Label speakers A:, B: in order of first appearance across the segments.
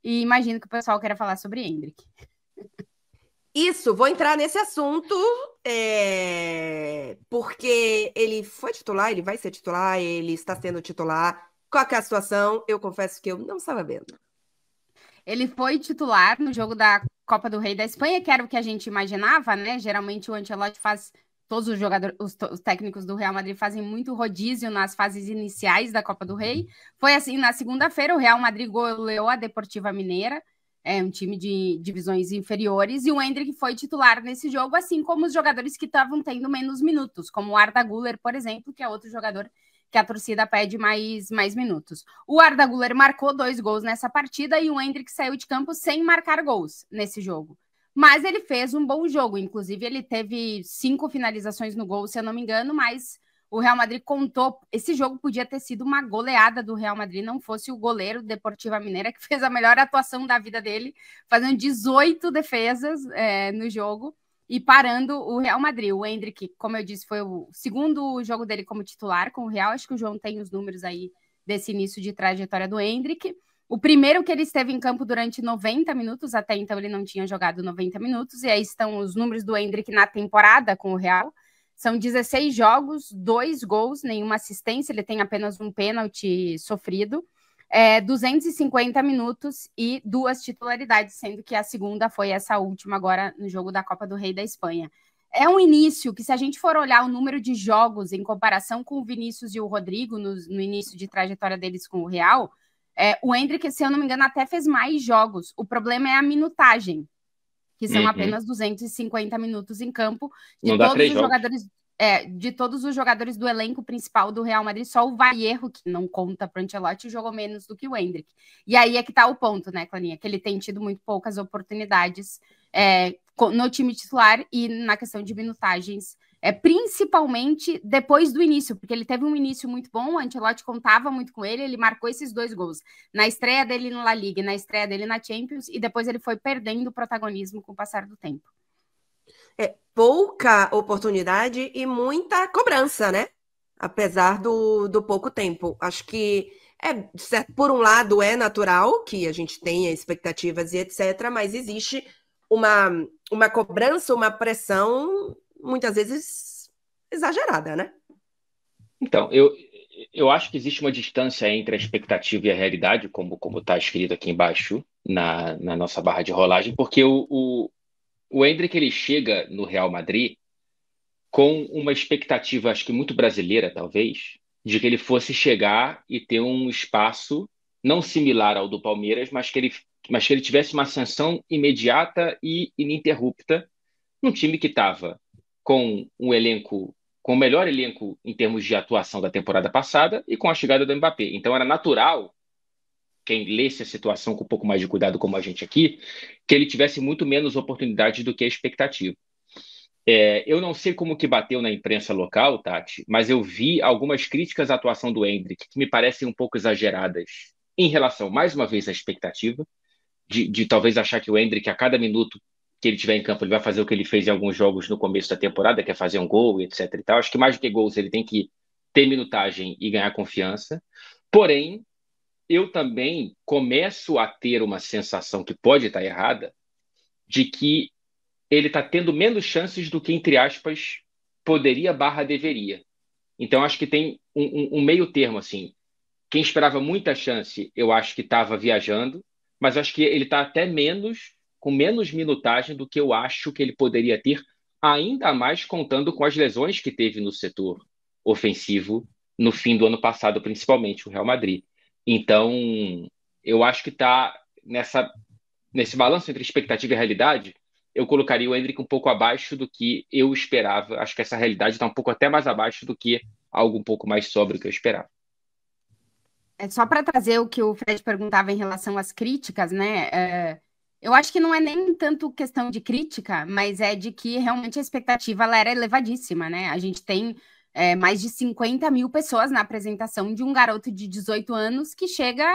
A: e imagino que o pessoal queira falar sobre Endrick.
B: Isso, vou entrar nesse assunto, porque ele foi titular, ele vai ser titular, ele está sendo titular. Qual que é a situação? Eu confesso que eu não estava vendo.
A: Ele foi titular no jogo da Copa do Rei da Espanha, que era o que a gente imaginava, né? Geralmente o Ancelotti faz, todos os jogadores, os técnicos do Real Madrid fazem muito rodízio nas fases iniciais da Copa do Rei. Foi assim, na segunda-feira o Real Madrid goleou a Deportiva Mineira, um time de divisões inferiores, e o Endrick foi titular nesse jogo, assim como os jogadores que estavam tendo menos minutos, como o Arda Güler, por exemplo, que é outro jogador que a torcida pede mais minutos. O Arda Güler marcou 2 gols nessa partida e o Endrick saiu de campo sem marcar gols nesse jogo. Mas ele fez um bom jogo, inclusive ele teve 5 finalizações no gol, se eu não me engano, mas o Real Madrid contou, esse jogo podia ter sido uma goleada do Real Madrid, não fosse o goleiro Deportiva Mineira, que fez a melhor atuação da vida dele, fazendo 18 defesas no jogo, e parando o Real Madrid. O Endrick, como eu disse, foi o segundo jogo dele como titular com o Real. Acho que o João tem os números aí desse início de trajetória do Endrick. O primeiro que ele esteve em campo durante 90 minutos, até então ele não tinha jogado 90 minutos, e aí estão os números do Endrick na temporada com o Real. São 16 jogos, 2 gols, nenhuma assistência, ele tem apenas um pênalti sofrido. 250 minutos e 2 titularidades, sendo que a segunda foi essa última agora no jogo da Copa do Rei da Espanha. É um início que, se a gente for olhar o número de jogos em comparação com o Vinícius e o Rodrigo no início de trajetória deles com o Real, o Endrick, se eu não me engano, até fez mais jogos. O problema é a minutagem, que são apenas 250 minutos em campo de todos os jogadores. De todos os jogadores do elenco principal do Real Madrid, só o Vallejo, que não conta para o Ancelotti, jogou menos do que o Endrick. E aí é que está o ponto, né, Clarinha? Que ele tem tido muito poucas oportunidades no time titular e na questão de minutagens, principalmente depois do início, porque ele teve um início muito bom, o Ancelotti contava muito com ele, ele marcou esses 2 gols na estreia dele na La Liga e na estreia dele na Champions, e depois ele foi perdendo o protagonismo com o passar do tempo.
B: Pouca oportunidade e muita cobrança, né? Apesar do pouco tempo. Acho que, por um lado, é natural que a gente tenha expectativas e etc., mas existe uma cobrança, uma pressão, muitas vezes exagerada, né?
C: Então, eu acho que existe uma distância entre a expectativa e a realidade, como está escrito aqui embaixo na nossa barra de rolagem, porque o Endrick, ele chega no Real Madrid com uma expectativa, acho que muito brasileira, talvez, de que ele fosse chegar e ter um espaço não similar ao do Palmeiras, mas que ele tivesse uma ascensão imediata e ininterrupta num time que estava com um elenco, com o melhor elenco em termos de atuação da temporada passada e com a chegada do Mbappé. Então era natural, quem lesse a situação com um pouco mais de cuidado, como a gente aqui, que ele tivesse muito menos oportunidade do que a expectativa. Eu não sei como que bateu na imprensa local, Tati, mas eu vi algumas críticas à atuação do Endrick que me parecem um pouco exageradas em relação, mais uma vez, à expectativa, de talvez achar que o Endrick, a cada minuto que ele tiver em campo, ele vai fazer o que ele fez em alguns jogos no começo da temporada, que é fazer um gol, etc. e tal. Acho que mais do que gols, ele tem que ter minutagem e ganhar confiança. Porém, eu também começo a ter uma sensação que pode estar errada, de que ele está tendo menos chances do que, entre aspas, poderia / deveria. Então, acho que tem um meio termo, assim. Quem esperava muita chance, eu acho que estava viajando, mas acho que ele está até com menos minutagem do que eu acho que ele poderia ter, ainda mais contando com as lesões que teve no setor ofensivo no fim do ano passado, principalmente o Real Madrid. Então, eu acho que está nesse balanço entre expectativa e realidade, eu colocaria o Endrick um pouco abaixo do que eu esperava. Acho que essa realidade está um pouco até mais abaixo do que algo um pouco mais sóbrio que eu esperava.
A: Só para trazer o que o Fred perguntava em relação às críticas, né? Eu acho que não é nem tanto questão de crítica, mas é de que realmente a expectativa ela era elevadíssima, né? A gente tem mais de 50 mil pessoas na apresentação de um garoto de 18 anos que chega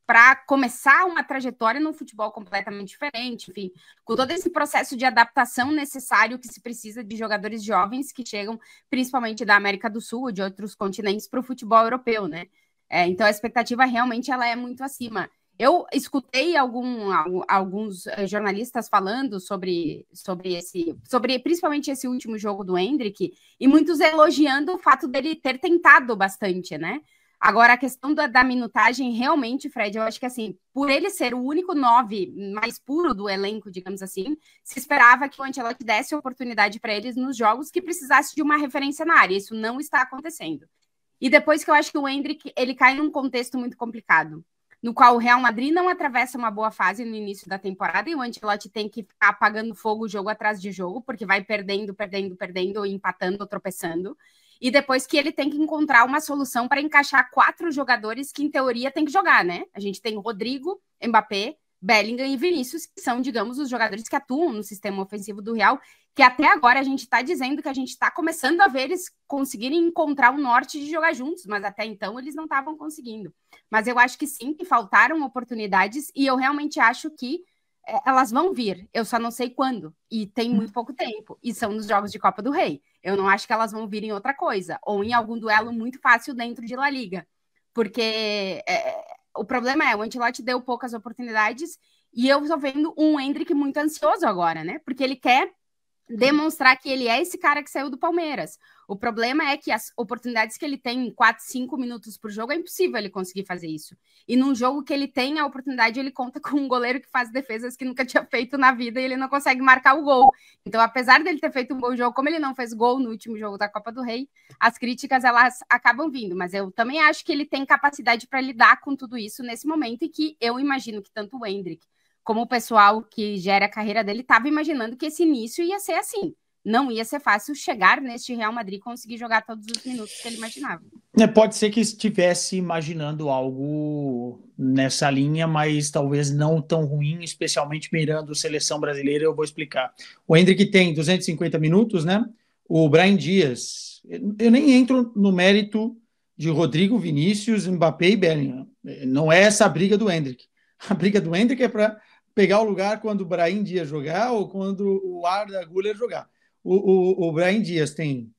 A: para começar uma trajetória num futebol completamente diferente, enfim, com todo esse processo de adaptação necessário que se precisa de jogadores jovens que chegam principalmente da América do Sul ou de outros continentes para o futebol europeu, né? Então a expectativa realmente ela é muito acima. Eu escutei alguns jornalistas falando sobre principalmente esse último jogo do Endrick, e muitos elogiando o fato dele ter tentado bastante, né? Agora, a questão da minutagem, realmente, Fred, eu acho que assim, por ele ser o único 9 mais puro do elenco, digamos assim, se esperava que o Ancelotti desse oportunidade para eles nos jogos que precisasse de uma referência na área. Isso não está acontecendo. E depois que eu acho que o Endrick, ele cai num contexto muito complicado, no qual o Real Madrid não atravessa uma boa fase no início da temporada e o Ancelotti tem que ficar apagando fogo jogo atrás de jogo, porque vai perdendo, ou empatando, ou tropeçando. E depois que ele tem que encontrar uma solução para encaixar 4 jogadores que, em teoria, tem que jogar, né? A gente tem Rodrigo, Mbappé, Bellingham e Vinícius, que são, digamos, os jogadores que atuam no sistema ofensivo do Real, que até agora a gente está dizendo que a gente está começando a ver eles conseguirem encontrar um norte de jogar juntos, mas até então eles não estavam conseguindo. Mas eu acho que sim, que faltaram oportunidades, e eu realmente acho que elas vão vir, eu só não sei quando, e tem muito pouco tempo, e são nos jogos de Copa do Rei. Eu não acho que elas vão vir em outra coisa, ou em algum duelo muito fácil dentro de La Liga, porque o problema é, o Ancelotti deu poucas oportunidades, e eu estou vendo um Endrick muito ansioso agora, né? Porque ele quer demonstrar que ele é esse cara que saiu do Palmeiras. O problema é que as oportunidades que ele tem em 4, 5 minutos por jogo, é impossível ele conseguir fazer isso. E num jogo que ele tem a oportunidade, ele conta com um goleiro que faz defesas que nunca tinha feito na vida e ele não consegue marcar o gol. Então, apesar dele ter feito um bom jogo, como ele não fez gol no último jogo da Copa do Rei, as críticas, elas acabam vindo. Mas eu também acho que ele tem capacidade para lidar com tudo isso nesse momento, e que eu imagino que tanto o Endrick como o pessoal que gera a carreira dele estava imaginando que esse início ia ser assim. Não ia ser fácil chegar neste Real Madrid e conseguir jogar todos os minutos que ele imaginava.
D: Pode ser que estivesse imaginando algo nessa linha, mas talvez não tão ruim, especialmente mirando a seleção brasileira. Eu vou explicar. O Endrick tem 250 minutos, né? O Brahim Dias, eu nem entro no mérito de Rodrigo, Vinícius, Mbappé e Bellingham. Não é essa a briga do Endrick. A briga do Endrick é para pegar o lugar quando o Brahim Dias jogar ou quando o Arda Güler jogar. O Brahim Dias tem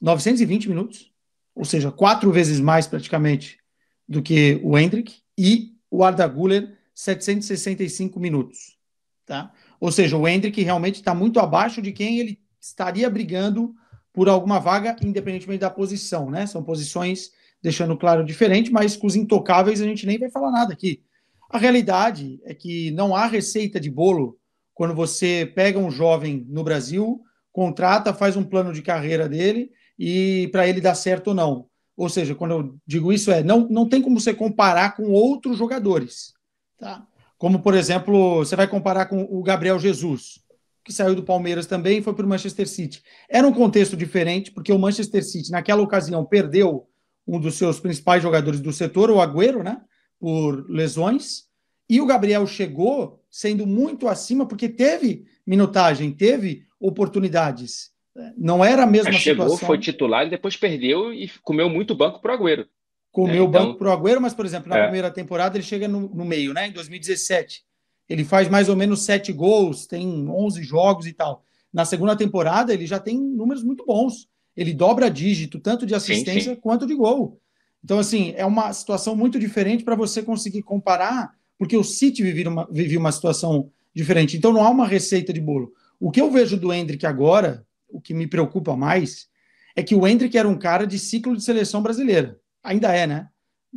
D: 920 minutos, ou seja, 4 vezes mais praticamente do que o Endrick, e o Arda Güler 765 minutos. Tá? Ou seja, o Endrick realmente está muito abaixo de quem ele estaria brigando por alguma vaga, independentemente da posição. Né? São posições, deixando claro, diferente, mas com os intocáveis a gente nem vai falar nada aqui. A realidade é que não há receita de bolo quando você pega um jovem no Brasil, contrata, faz um plano de carreira dele e para ele dar certo ou não. Ou seja, quando eu digo isso, não tem como você comparar com outros jogadores. Tá? Como, por exemplo, você vai comparar com o Gabriel Jesus, que saiu do Palmeiras também e foi para o Manchester City. Era um contexto diferente, porque o Manchester City, naquela ocasião, perdeu um dos seus principais jogadores do setor, o Agüero, né? Por lesões, e o Gabriel chegou sendo muito acima, porque teve minutagem, teve oportunidades. Não era a mesma
C: chegou,
D: situação.
C: Foi titular e depois perdeu e comeu muito banco pro Agüero.
D: Comeu banco pro Agüero, mas, por exemplo, na primeira temporada ele chega no meio, né? Em 2017. Ele faz mais ou menos 7 gols, tem 11 jogos e tal. Na segunda temporada ele já tem números muito bons. Ele dobra dígito, tanto de assistência quanto de gol. Então, assim, é uma situação muito diferente para você conseguir comparar, porque o City vivia uma situação diferente. Então, não há uma receita de bolo. O que eu vejo do Endrick agora, o que me preocupa mais, é que o Endrick era um cara de ciclo de seleção brasileira. Ainda é, né?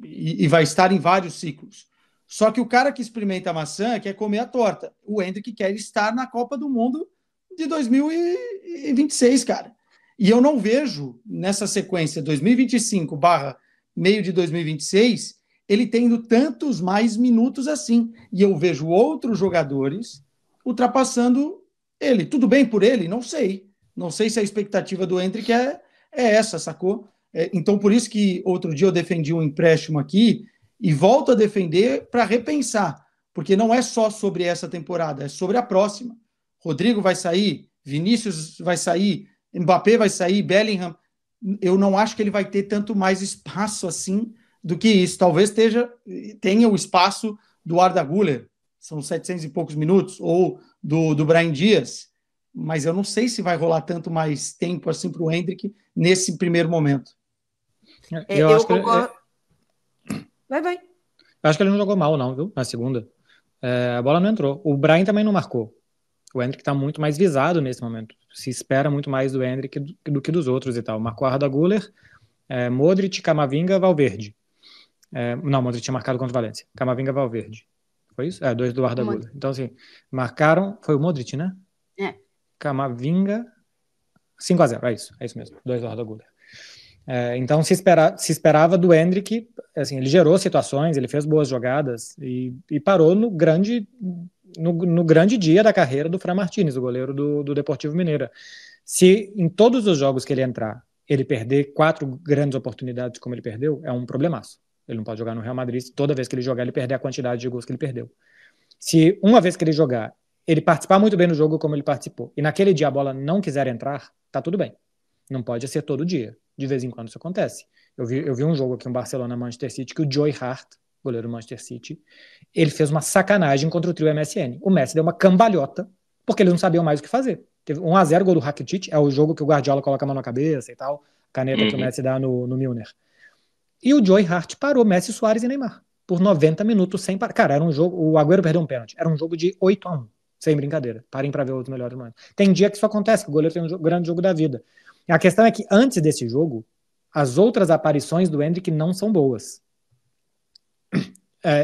D: E vai estar em vários ciclos. Só que o cara que experimenta a maçã quer comer a torta. O Endrick quer estar na Copa do Mundo de 2026, cara. E eu não vejo nessa sequência 2025 / meio de 2026, ele tendo tantos mais minutos assim. E eu vejo outros jogadores ultrapassando ele. Tudo bem por ele? Não sei. Não sei se a expectativa do Endrick é essa, sacou? Então, por isso que outro dia eu defendi um empréstimo aqui e volto a defender para repensar. Porque não é só sobre essa temporada, é sobre a próxima. Rodrigo vai sair, Vinícius vai sair, Mbappé vai sair, Bellingham. Eu não acho que ele vai ter tanto mais espaço assim do que isso. Talvez tenha o espaço do Arda Güler, são 700 e poucos minutos, ou do Brahim Dias, mas eu não sei se vai rolar tanto mais tempo assim para o Endrick nesse primeiro momento.
B: Eu concordo. Vai.
E: Eu acho que ele não jogou mal, não, viu? Na segunda. A bola não entrou. O Brahim também não marcou. O Endrick está muito mais visado nesse momento. Se espera muito mais do Endrick do que dos outros e tal. Marcou Arda Güler, Modric, Camavinga, Valverde. Não, Modric tinha marcado contra o Valência. Camavinga, Valverde. Foi isso? 2 do Arda Güler. Então, assim, marcaram... Foi o Modric, né? Camavinga... 5-0, é isso mesmo. 2 do Arda Güler. Então, se esperava do Endrick... Assim, ele gerou situações, ele fez boas jogadas e parou no grande dia da carreira do Fran Martínez, o goleiro do Deportivo Mineiro. Se em todos os jogos que ele entrar, ele perder 4 grandes oportunidades como ele perdeu, é um problemaço. Ele não pode jogar no Real Madrid se toda vez que ele jogar, ele perder a quantidade de gols que ele perdeu. Se uma vez que ele jogar, ele participar muito bem no jogo como ele participou, e naquele dia a bola não quiser entrar, tá tudo bem. Não pode ser todo dia. De vez em quando isso acontece. Eu vi um jogo aqui, um Barcelona-Manchester City, que o Joe Hart, goleiro do Manchester City, ele fez uma sacanagem contra o trio MSN. O Messi deu uma cambalhota, porque eles não sabiam mais o que fazer. Teve 1-0 gol do Rakitic, é o jogo que o Guardiola coloca a mão na cabeça e tal, caneta que o Messi dá no Milner. E o Joe Hart parou Messi, Suárez e Neymar por 90 minutos sem parar. Cara, era um jogo, o Agüero perdeu um pênalti, era um jogo de 8-1, sem brincadeira. Parem para ver os melhores momentos. Tem dia que isso acontece, que o goleiro tem um grande jogo da vida. A questão é que antes desse jogo, as outras aparições do Endrick não são boas.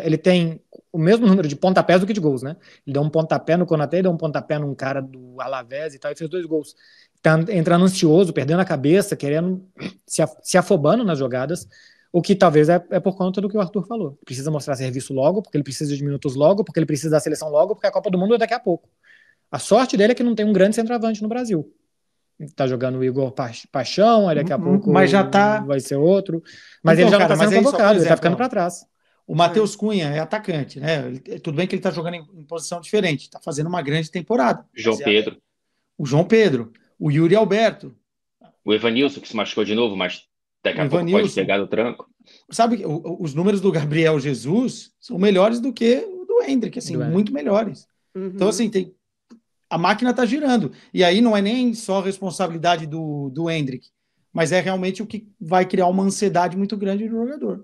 E: Ele tem o mesmo número de pontapés do que de gols, né? Ele deu um pontapé no Konaté, deu um pontapé num cara do Alavés e tal, e fez 2 gols. Tá entrando ansioso, perdendo a cabeça, querendo, se afobando nas jogadas, o que talvez é por conta do que o Arthur falou. Precisa mostrar serviço logo, porque ele precisa de minutos logo, porque ele precisa da seleção logo, porque a Copa do Mundo é daqui a pouco. A sorte dele é que não tem um grande centroavante no Brasil. Tá jogando o Igor Paixão, aí daqui a pouco
D: mas já tá...
E: vai ser outro. Mas então, ele já não tá sendo convocado, ele tá ficando para trás.
D: O Matheus Cunha é atacante, né? Tudo bem que ele tá jogando em posição diferente, tá fazendo uma grande temporada. O João Pedro, o Yuri Alberto.
C: O Evanilson, que se machucou de novo, mas daqui a pouco pode pegar do tranco.
D: Sabe, os números do Gabriel Jesus são melhores do que o do Endrick, assim, muito melhores. Então, assim, a máquina está girando. E aí não é nem só responsabilidade do Endrick, mas é realmente o que vai criar uma ansiedade muito grande no jogador.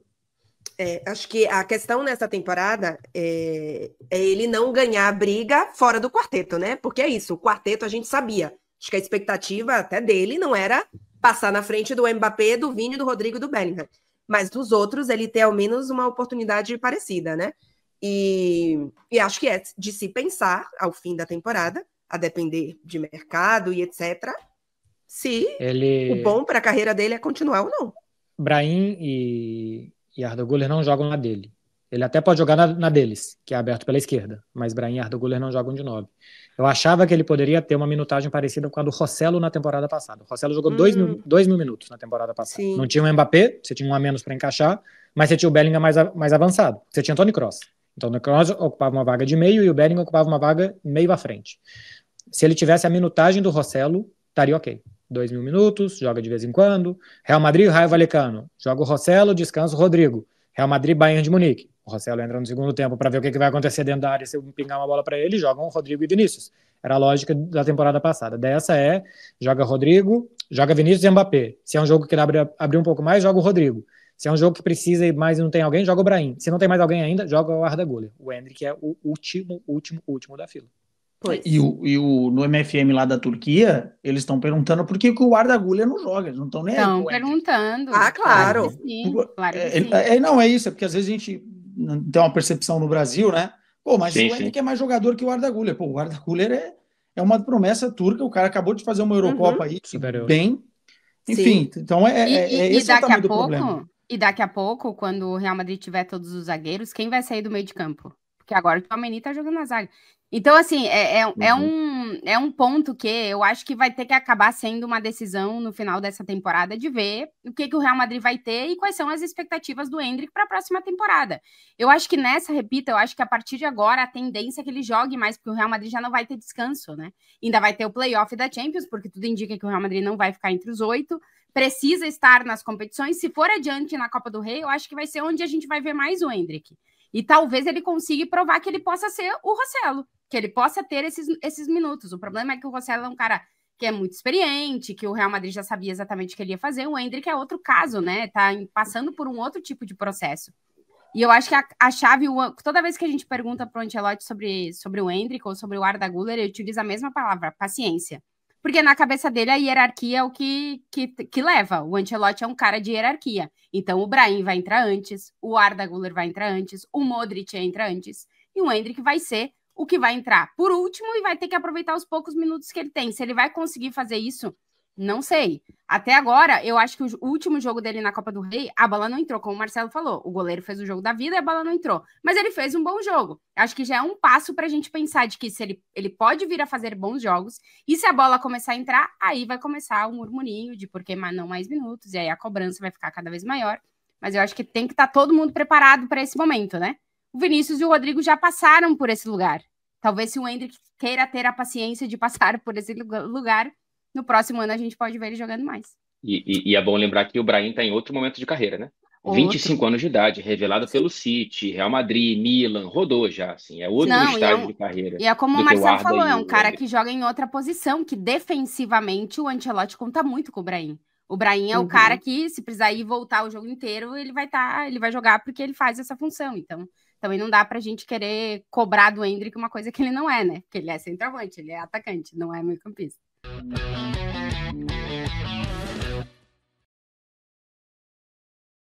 B: Acho que a questão nessa temporada é ele não ganhar a briga fora do quarteto, né? Porque é isso, o quarteto a gente sabia. Acho que a expectativa até dele não era passar na frente do Mbappé, do Vini, do Rodrigo e do Bellingham. Mas dos outros, ele ter ao menos uma oportunidade parecida, né? E acho que é de se pensar ao fim da temporada, a depender de mercado e etc., se o bom para a carreira dele é continuar ou não.
E: Brahim e Arda Güler não jogam na dele. Ele até pode jogar na deles, que é aberto pela esquerda, mas Brahim e Arda Güler não jogam de 9. Eu achava que ele poderia ter uma minutagem parecida com a do Rossello na temporada passada. O Rossello jogou 2 mil minutos na temporada passada. Sim. Não tinha o Mbappé, você tinha um a menos para encaixar, mas você tinha o Bellingham mais avançado. Você tinha Toni Kroos. Então o Toni Kroos ocupava uma vaga de meio e o Bellingham ocupava uma vaga meio à frente. Se ele tivesse a minutagem do Rossello, estaria ok. 2 mil minutos, joga de vez em quando. Real Madrid, Raio Vallecano. Joga o Rossello, descansa o Rodrigo. Real Madrid, Bayern de Munique. O Rossello entra no segundo tempo para ver o que vai acontecer dentro da área se eu pingar uma bola para ele, jogam o Rodrigo e Vinícius. Era a lógica da temporada passada. Dessa joga Rodrigo, joga Vinícius e Mbappé. Se é um jogo que abrir um pouco mais, joga o Rodrigo. Se é um jogo que precisa ir mais e não tem alguém, joga o Brahim. Se não tem mais alguém ainda, joga o Arda Güler. O Endrick é o último da fila.
D: E no MFM lá da Turquia, eles estão perguntando por que o Arda Güler não joga. Eles não estão nem aí.
A: Estão perguntando.
B: Ah, claro.
A: Claro que sim.
D: Não, é isso. É porque às vezes a gente tem uma percepção no Brasil, né? Pô, mas
C: sim,
D: o Endrick é mais jogador que o Arda Güler. Pô, o Arda Güler é uma promessa turca. O cara acabou de fazer uma Eurocopa aí, bem. Enfim, então esse é o tamanho do problema.
A: E daqui a pouco, quando o Real Madrid tiver todos os zagueiros, quem vai sair do meio de campo? Porque agora o Tchouaméni tá jogando na zaga. Então, assim, é um ponto que eu acho que vai ter que acabar sendo uma decisão no final dessa temporada de ver o que o Real Madrid vai ter e quais são as expectativas do Endrick para a próxima temporada. Eu acho que eu acho que a partir de agora a tendência é que ele jogue mais, porque o Real Madrid já não vai ter descanso, né? Ainda vai ter o playoff da Champions, porque tudo indica que o Real Madrid não vai ficar entre os 8, precisa estar nas competições. Se for adiante na Copa do Rei, eu acho que vai ser onde a gente vai ver mais o Endrick. E talvez ele consiga provar que ele possa ser o Rossello, que ele possa ter esses minutos. O problema é que o Rossello é um cara que é muito experiente, que o Real Madrid já sabia exatamente o que ele ia fazer. O Endrick é outro caso, né? Tá passando por um outro tipo de processo. E eu acho que a chave, toda vez que a gente pergunta para o Ancelotti sobre o Endrick ou sobre o Arda Güler, ele utiliza a mesma palavra, paciência. Porque na cabeça dele a hierarquia é o que leva. O Ancelotti é um cara de hierarquia. Então o Brahim vai entrar antes, o Arda Güler vai entrar antes, o Modric entra antes, e o Endrick vai ser o que vai entrar por último e vai ter que aproveitar os poucos minutos que ele tem. Se ele vai conseguir fazer isso, não sei. Até agora, eu acho que o último jogo dele na Copa do Rei, a bola não entrou, como o Marcelo falou. O goleiro fez o jogo da vida e a bola não entrou. Mas ele fez um bom jogo. Acho que já é um passo para a gente pensar de que se ele pode vir a fazer bons jogos, e se a bola começar a entrar, aí vai começar o murmurinho de por que não mais minutos, e aí a cobrança vai ficar cada vez maior. Mas eu acho que tem que estar todo mundo preparado para esse momento, né? O Vinícius e o Rodrigo já passaram por esse lugar. Talvez se o Endrick queira ter a paciência de passar por esse lugar, no próximo ano a gente pode ver ele jogando mais.
C: E é bom lembrar que o Brahim está em outro momento de carreira, né? 25 anos de idade, revelado pelo City, Real Madrid, Milan, rodou já, assim, é outro estágio de carreira.
A: E é como o Marcelo falou, é um cara que joga em outra posição, que defensivamente o Ancelotti conta muito com o Brahim. O Brahim é o cara que, se precisar ir voltar o jogo inteiro, ele vai jogar porque ele faz essa função. Então, também não dá pra gente querer cobrar do Endrick uma coisa que ele não é, né? Porque ele é centroavante, ele é atacante, não é meio-campista.